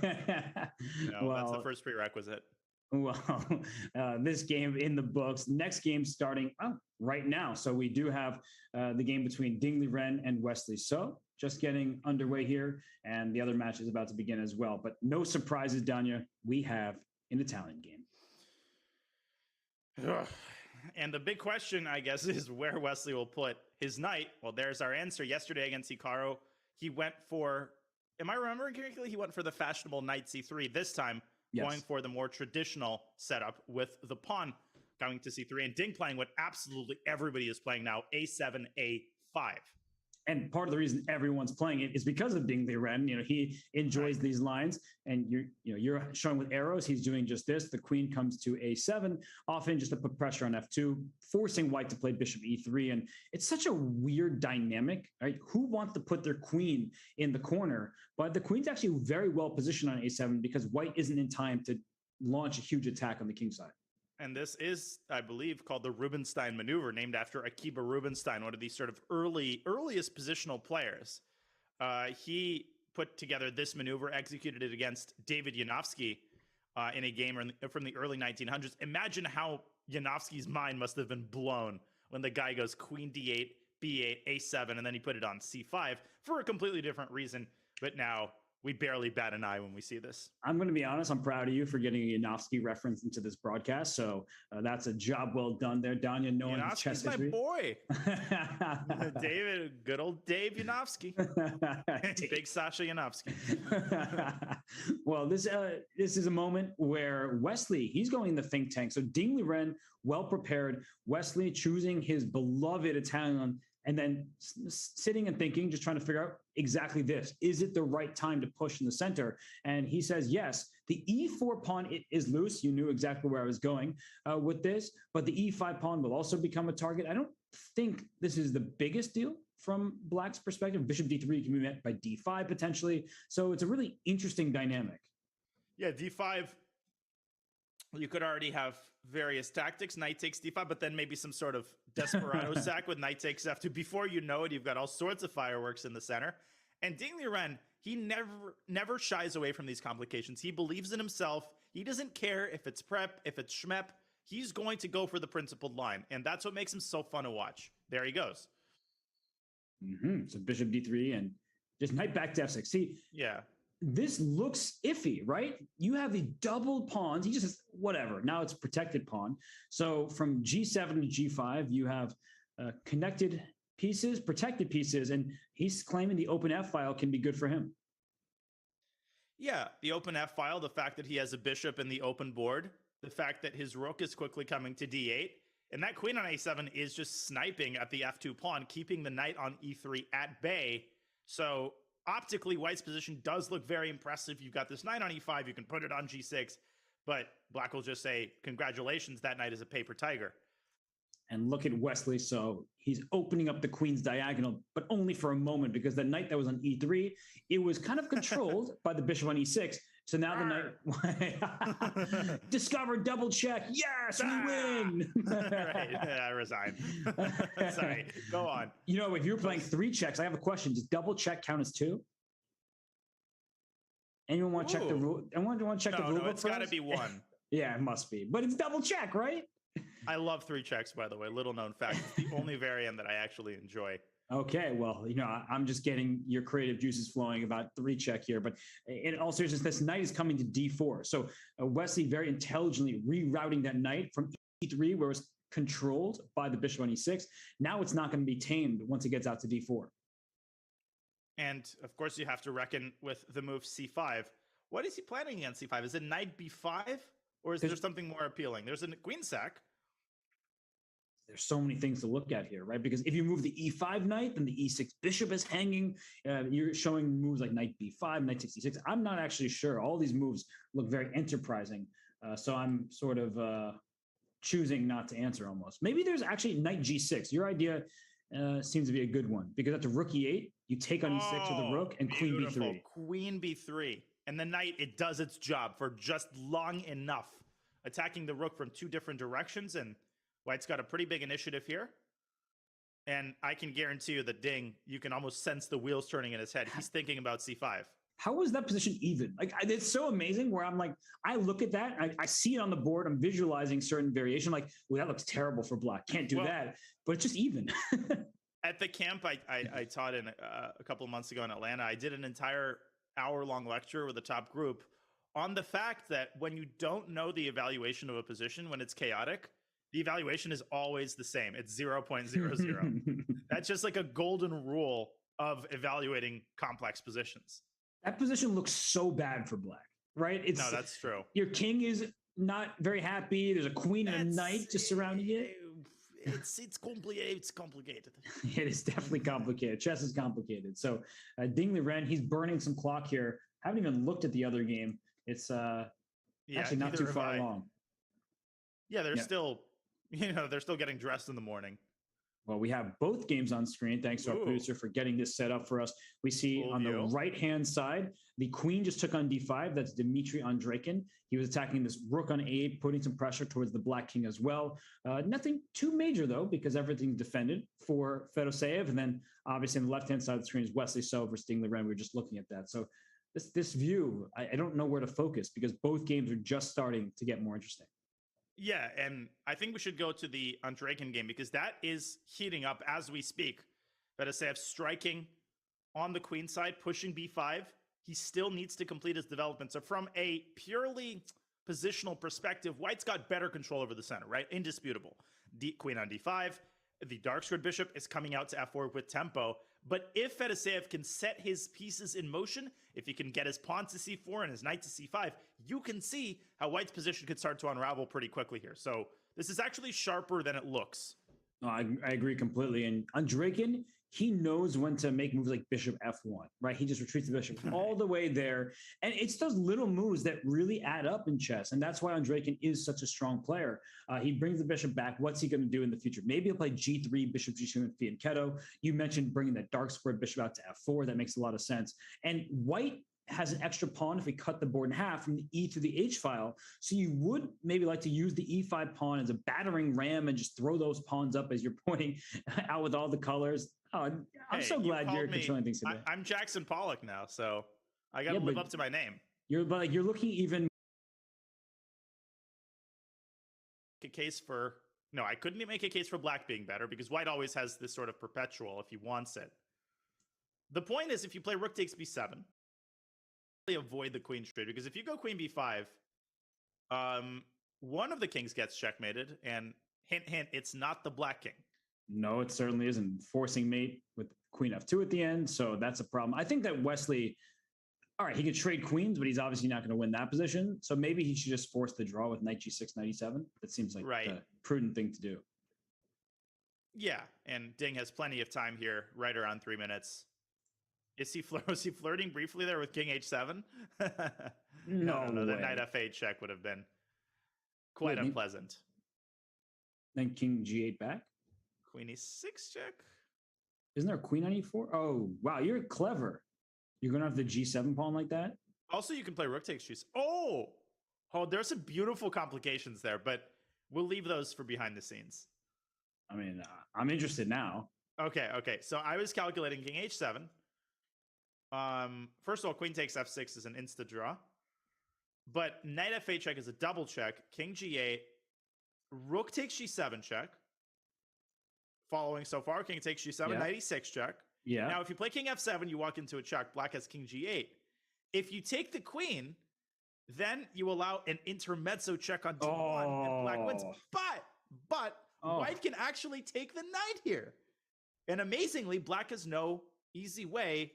No, that's the Well, first prerequisite. well, this game in the books. Next game starting right now. So we do have the game between 𝙬𝙬𝙬 and Wesley. So just getting underway here, and the other match is about to begin as well. But no surprises, Danya. We have an Italian game. Ugh. And the big question, I guess, is where Wesley will put his knight. Well, there's our answer. Yesterday against Hikaru, he went for, am I remembering correctly? He went for the fashionable knight c3. This time, Yes. going for the more traditional setup with the pawn coming to c3. And Ding playing what absolutely everybody is playing now, a7, a5. And part of the reason everyone's playing it is because of 𝙬𝙬𝙬. You know, he enjoys these lines, and you're showing with arrows. He's doing just this. The queen comes to a7, often just to put pressure on f2, forcing white to play bishop e3. And it's such a weird dynamic, right? Who wants to put their queen in the corner? But the queen's actually very well positioned on a7 because white isn't in time to launch a huge attack on the king side. And this is, I believe, called the Rubinstein maneuver, named after Akiba Rubinstein, one of these sort of earliest positional players. He put together this maneuver, executed it against David Yanofsky in a game from the early 1900s. Imagine how Yanofsky's mind must have been blown when the guy goes queen d8, b8, a7, and then he put it on c5 for a completely different reason. But now we barely bat an eye when we see this. I'm going to be honest. I'm proud of you for getting a Yanofsky reference into this broadcast. So that's a job well done there, Danya. Knowing his chess Yanofsky's my history. boy. David, good old Dave Yanofsky. Big Sasha Yanofsky. Well, this is a moment where Wesley, he's going in the think tank. So 𝙬𝙬𝙬, well prepared. Wesley choosing his beloved Italian, and then sitting and thinking, just trying to figure out exactly this. Is it the right time to push in the center? And he says, yes. The e4 pawn is loose. You knew exactly where I was going with this, but the e5 pawn will also become a target. I don't think this is the biggest deal from Black's perspective. Bishop d3 can be met by d5 potentially. So it's a really interesting dynamic. Yeah, d5, you could already have various tactics. Knight takes d5, but then maybe some sort of desperado sack with knight takes f2. Before you know it, you've got all sorts of fireworks in the center. And 𝙬𝙬𝙬, he never shies away from these complications. He believes in himself. He doesn't care if it's prep, if it's schmep. He's going to go for the principled line. And that's what makes him so fun to watch. There he goes. So bishop d3 and just knight back to f6. See, yeah. This looks iffy, right? You have the doubled pawns. He just says, whatever. Now it's protected pawn. So from g7 to g5, you have connected pieces, protected pieces, and he's claiming the open F file can be good for him. Yeah, the open F file, the fact that he has a bishop in the open board, the fact that his rook is quickly coming to d8, and that queen on a7 is just sniping at the f2 pawn, keeping the knight on e3 at bay. So optically, white's position does look very impressive. You've got this knight on e5, you can put it on g6, but Black will just say, congratulations, that knight is a paper tiger. And look at Wesley. So he's opening up the queen's diagonal, but only for a moment, because the knight that was on e3, it was kind of controlled by the bishop on e6. So now the knight discovered double check. Yes, we win. Right. Yeah, I resign. Sorry. Go on. You know, if you're playing 3 checks, I have a question. Does double check count as 2? Anyone want to check the rule? Anyone want to check the rule book? No, it's got to be 1. Yeah, it must be. But it's double check, right? I love 3 checks, by the way. Little known fact. It's the only variant that I actually enjoy. Okay, well, you know, I'm just getting your creative juices flowing about 3 check here. But in all seriousness, this knight is coming to d4. So Wesley very intelligently rerouting that knight from e3, where it's controlled by the bishop on e6. Now it's not going to be tamed once it gets out to d4. And of course, you have to reckon with the move c5. What is he planning against c5? Is it knight b5? Or is there something more appealing? There's a queen sack. There's so many things to look at here, right? Because if you move the e5 knight, then the e6 bishop is hanging. You're showing moves like knight b5, knight 66. I'm not actually sure. All these moves look very enterprising. So I'm sort of choosing not to answer almost. Maybe there's actually knight g6. Your idea seems to be a good one, because at the rook e8, you take on e6 with the rook and beautiful. Queen b3. Queen b3. And the knight, it does its job for just long enough, attacking the rook from 2 different directions. And white's got a pretty big initiative here. And I can guarantee you that Ding, you can almost sense the wheels turning in his head. He's thinking about c5. how was that position even? Like, it's so amazing where I'm like, I look at that, I see it on the board, I'm visualizing certain variation, like, well, that looks terrible for black. Can't do that. But it's just even. At the camp I taught in a couple of months ago in Atlanta, I did an entire hour-long lecture with a top group on the fact that when you don't know the evaluation of a position, when it's chaotic, the evaluation is always the same. It's 0.00. That's just like a golden rule of evaluating complex positions. That position looks so bad for black, right? No, that's true. Your king is not very happy. There's a queen and a knight just surrounding it. It's complicated. It's complicated. It is definitely complicated. Chess is complicated. So Ding Liren, he's burning some clock here. Haven't even looked at the other game. It's actually not too far along. Yeah, they're still, they're still getting dressed in the morning. Well, we have both games on screen. Thanks to our producer for getting this set up for us. We see on the right-hand side, the queen just took on d5. That's 𝙬𝙬𝙬𝙬𝙬. He was attacking this rook on a8, putting some pressure towards the black king as well. Nothing too major, though, because everything's defended for 𝙬𝙬𝙬𝙬. And then, obviously, on the left-hand side of the screen is Wesley So versus Ding Liren. We were just looking at that. So this view, I don't know where to focus because both games are just starting to get more interesting. Yeah, and I think we should go to the 𝙬𝙬𝙬𝙬 game because that is heating up as we speak. 𝙬𝙬𝙬𝙬 striking on the queen side, pushing b5. He still needs to complete his development. So from a purely positional perspective, white's got better control over the center, right? Indisputable. Queen on d5. The dark squared bishop is coming out to f4 with tempo. But if 𝙬𝙬𝙬𝙬 can set his pieces in motion, if he can get his pawn to c4 and his knight to c5, you can see how white's position could start to unravel pretty quickly here. So this is actually sharper than it looks. No, I agree completely. And 𝙬𝙬𝙬𝙬, he knows when to make moves like bishop f1, right? He just retreats the bishop all the way there. And it's those little moves that really add up in chess. And that's why 𝙬𝙬𝙬𝙬 is such a strong player. He brings the bishop back. What's he going to do in the future? Maybe he'll play g3, bishop g2, and fianchetto. You mentioned bringing that dark squared bishop out to f4. That makes a lot of sense. And white has an extra pawn if we cut the board in half from the E to the H file. So you would maybe like to use the E5 pawn as a battering ram and just throw those pawns up as you're pointing out with all the colors. Oh, I'm so glad you're controlling things today. I'm Jackson Pollock now, so I got to live up to my name. You're looking even a case for no, I couldn't make a case for black being better because white always has this sort of perpetual if he wants it. The point is if you play rook takes b7, avoid the queen trade because if you go queen b5, one of the kings gets checkmated, and hint hint, it's not the black king. No, it certainly isn't. Forcing mate with queen f2 at the end, so that's a problem. I think that Wesley, all right, he could trade queens, but he's obviously not going to win that position. So maybe he should just force the draw with knight g6, knight e7. That seems like the prudent thing to do. Yeah, and Ding has plenty of time here, right around 3 minutes. Was he flirting briefly there with king h7? No. The knight f8 check would have been quite unpleasant. Then king g8 back? Queen e6 check? Isn't there a queen on e4? Oh, wow, you're clever. You're going to have the g7 pawn like that? Also, you can play rook takes g6. Oh, there's some beautiful complications there, but we'll leave those for behind the scenes. I mean, I'm interested now. Okay. So I was calculating king h7. First of all, queen takes f6 is an insta draw. But knight f8 check is a double check. King g8. Rook takes g7 check. Following so far, king takes g7, knight e6 check. Yeah. Now, if you play king f7, you walk into a check. Black has king g8. If you take the queen, then you allow an intermezzo check on d1, and black wins. But white can actually take the knight here. And amazingly, black has no easy way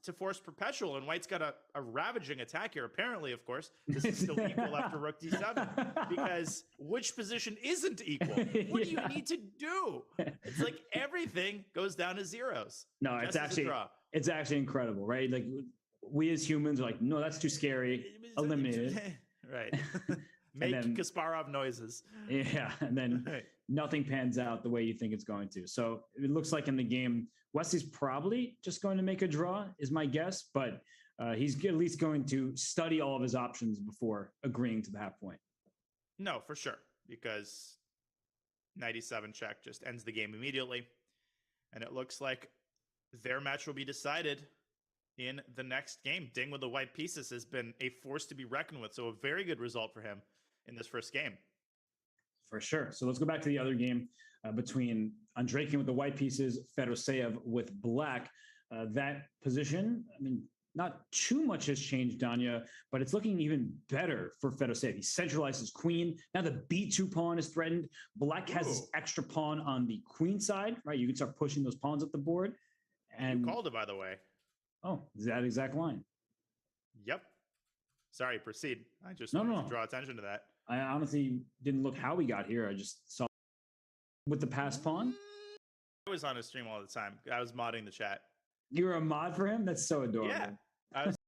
to force perpetual, and white's got a ravaging attack here. Apparently, of course, this is still equal after rook d7, because which position isn't equal? What do you need to do? It's like everything goes down to zeros. No, it's actually incredible, right? Like we as humans are like, no, that's too scary. Eliminate it. Right. Make Kasparov noises. Yeah, and then nothing pans out the way you think it's going to. So it looks like in the game, Wesley's probably just going to make a draw, is my guess, but he's at least going to study all of his options before agreeing to the half point. No, for sure, because knight e7 check just ends the game immediately, and it looks like their match will be decided in the next game. Ding with the white pieces has been a force to be reckoned with. So a very good result for him in this first game. For sure. So let's go back to the other game between Andreikin with the white pieces, Fedoseev with black. That position, I mean, not too much has changed, Danya, but it's looking even better for Fedoseev. He centralized his queen. Now the b2 pawn is threatened. Black has this extra pawn on the queen side, right? You can start pushing those pawns up the board. And you called it, by the way. Oh, is that exact line? Yep. Sorry, proceed. I just no. to draw attention to that. I honestly didn't look how we got here. I just saw with the pass pawn. I was on his stream all the time. I was modding the chat. You were a mod for him? That's so adorable. Yeah. I was